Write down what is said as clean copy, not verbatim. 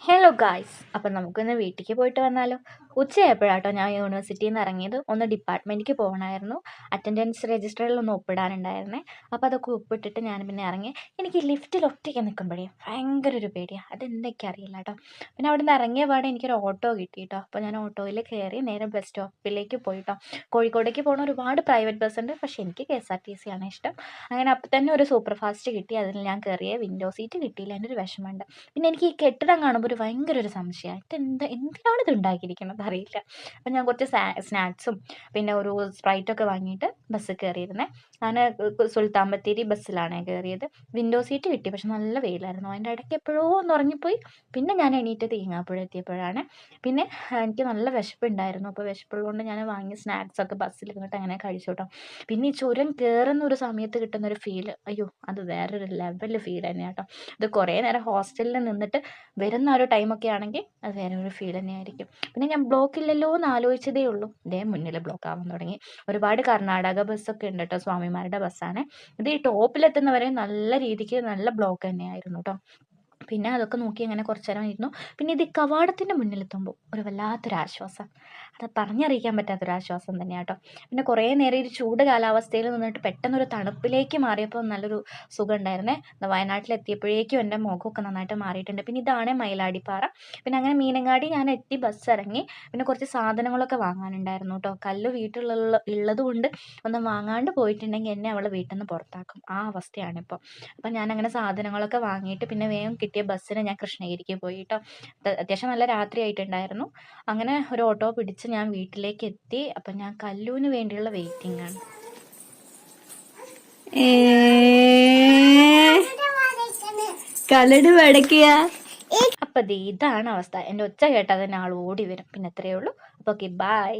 Hello guys, അപ്പം നമുക്കിന്ന് വീട്ടിലേക്ക് പോയിട്ട് വന്നാലോ? ഉച്ചയായപ്പോഴാട്ടോ ഞാൻ യൂണിവേഴ്സിറ്റിയിൽ നിന്ന് ഇറങ്ങിയത്. ഒന്ന് ഡിപ്പാർട്ട്മെൻറ്റിലേക്ക് പോകണമായിരുന്നു. അറ്റൻഡൻസ് രജിസ്റ്ററിൽ ഒന്ന് ഒപ്പിടാനുണ്ടായിരുന്നേ. അപ്പോൾ അതൊക്കെ ഒപ്പിട്ടിട്ട് ഞാൻ പിന്നെ ഇറങ്ങി. എനിക്ക് ലിഫ്റ്റിൽ ഒറ്റയ്ക്ക് നിൽക്കുമ്പോഴേ ഭയങ്കര ഒരു പേടിയാണ്. അതെന്തൊക്കെ അറിയില്ല കേട്ടോ. പിന്നെ അവിടെ നിന്ന് ഇറങ്ങിയ പാടെ എനിക്കൊരു ഓട്ടോ കിട്ടി കേട്ടോ. അപ്പോൾ ഞാൻ ഓട്ടോയിൽ കയറി നേരെ ബസ് സ്റ്റോപ്പിലേക്ക് പോയിട്ടോ. കോഴിക്കോടേക്ക് പോകുന്ന ഒരുപാട് പ്രൈവറ്റ് ബസ് ഉണ്ട്, പക്ഷേ എനിക്ക് KSRTC ആണ് ഇഷ്ടം. അങ്ങനെ അപ്പം തന്നെ ഒരു സൂപ്പർ ഫാസ്റ്റ് കിട്ടി. അതിൽ ഞാൻ കയറിയ വിൻഡോ സീറ്റ് കിട്ടിയില്ല. എൻ്റെ ഒരു വിഷമമുണ്ട്. പിന്നെ എനിക്ക് ഈ കെട്ടിടം കാണുമ്പോൾ ഭയങ്കര ഒരു സംശയമാണ്, എന്തിനാണ് ഇത് ഉണ്ടാക്കിയിരിക്കുന്നത് അറിയില്ല. അപ്പം ഞാൻ കുറച്ച് സ്നാക്സും പിന്നെ ഒരു സ്പ്രൈറ്റൊക്കെ വാങ്ങിയിട്ട് ബസ്സിൽ കയറിയിരുന്നേ. ഞാൻ സുൽത്താൻ ബത്തേരി ബസ്സിലാണ് കയറിയത്. വിൻഡോ സീറ്റ് കിട്ടി, പക്ഷെ നല്ല വെയിലായിരുന്നു. അതിൻ്റെ ഇടയ്ക്ക് എപ്പോഴോ ഒന്ന് ഉറങ്ങിപ്പോയി. പിന്നെ ഞാൻ എണീറ്റ് തേങ്ങാപ്പുഴ എത്തിയപ്പോഴാണ്. പിന്നെ എനിക്ക് നല്ല വിശപ്പുണ്ടായിരുന്നു. അപ്പോൾ വിശപ്പുള്ളതുകൊണ്ട് ഞാൻ വാങ്ങിയ സ്നാക്സൊക്കെ ബസ്സിൽ ഇരുന്നിട്ട് അങ്ങനെ കഴിച്ചു കേട്ടോ. പിന്നെ ഈ ചുരം കയറുന്ന ഒരു സമയത്ത് കിട്ടുന്നൊരു ഫീൽ, അയ്യോ അത് വേറൊരു ലെവൽ ഫീൽ തന്നെയാണ് കേട്ടോ. ഇത് കുറേ നേരം ഹോസ്റ്റലിൽ നിന്നിട്ട് വരുന്ന ഒരു ടൈമൊക്കെ ആണെങ്കിൽ അത് വേറെ ഒരു ഫീൽ തന്നെയായിരിക്കും. പിന്നെ ഞാൻ ബ്ലോക്കില്ലല്ലോ എന്ന് ആലോചിച്ചതേ ഉള്ളൂ, ഇതേ മുന്നിൽ ബ്ലോക്ക് ആവാൻ തുടങ്ങി. ഒരുപാട് കർണാടക ബസ്സൊക്കെ ഉണ്ട് കേട്ടോ, സ്വാമിമാരുടെ ബസ്സാണ് ഇത്. ഈ ടോപ്പിലെത്തുന്നവരെ നല്ല രീതിക്ക് നല്ല ബ്ലോക്ക് തന്നെയായിരുന്നു കേട്ടോ. പിന്നെ അതൊക്കെ നോക്കി അങ്ങനെ കുറച്ച് നേരം ഇരുന്നു. പിന്നെ ഇത് കവാടത്തിൻ്റെ മുന്നിലെത്തുമ്പോൾ ഒരു വല്ലാത്തൊരാശ്വാസം, അത് പറഞ്ഞറിയിക്കാൻ പറ്റാത്തൊരാശ്വാസം തന്നെയാണ് കേട്ടോ. പിന്നെ കുറേ നേരം ഒരു ചൂട് കാലാവസ്ഥയിൽ നിന്നിട്ട് പെട്ടെന്നൊരു തണുപ്പിലേക്ക് മാറിയപ്പോൾ നല്ലൊരു സുഖം ഉണ്ടായിരുന്നേ. വയനാട്ടിലെത്തിയപ്പോഴേക്കും എൻ്റെ മുഖമൊക്കെ നന്നായിട്ട് മാറിയിട്ടുണ്ട്. പിന്നെ ഇതാണ് മയിലാടിപ്പാറ. പിന്നെ അങ്ങനെ മീനങ്ങാടി ഞാൻ എത്തി, ബസ് ഇറങ്ങി. പിന്നെ കുറച്ച് സാധനങ്ങളൊക്കെ വാങ്ങാനുണ്ടായിരുന്നു കേട്ടോ. കല്ല് ഉള്ളത് കൊണ്ട് ഒന്നും വാങ്ങാണ്ട് പോയിട്ടുണ്ടെങ്കിൽ എന്നെ അവൾ വീട്ടിൽ നിന്ന് പുറത്താക്കും, ആ അവസ്ഥയാണിപ്പോൾ. അപ്പം ഞാനങ്ങനെ സാധനങ്ങളൊക്കെ വാങ്ങിയിട്ട് പിന്നെ വേഗം കിട്ടിയ ബസ്സിന് ഞാൻ കൃഷ്ണഗിരിക്ക് പോയി കേട്ടോ. അത്യാവശ്യം നല്ല രാത്രി ആയിട്ടുണ്ടായിരുന്നു. അങ്ങനെ ഒരു ഓട്ടോ പിടിച്ച് ഞാൻ വീട്ടിലേക്ക് എത്തി. അപ്പം ഞാൻ കല്ലൂന് വേണ്ടിയുള്ള വെയിറ്റിംഗ് ആണ്. കലട് വടക്കിയ അപ്പം ഇതാണ് അവസ്ഥ. എൻ്റെ ഒച്ച കേട്ടാൽ തന്നെ ആൾ ഓടി വരും. പിന്നെ എത്രയേ ഉള്ളൂ. അപ്പോൾ ഓക്കെ, ബൈ.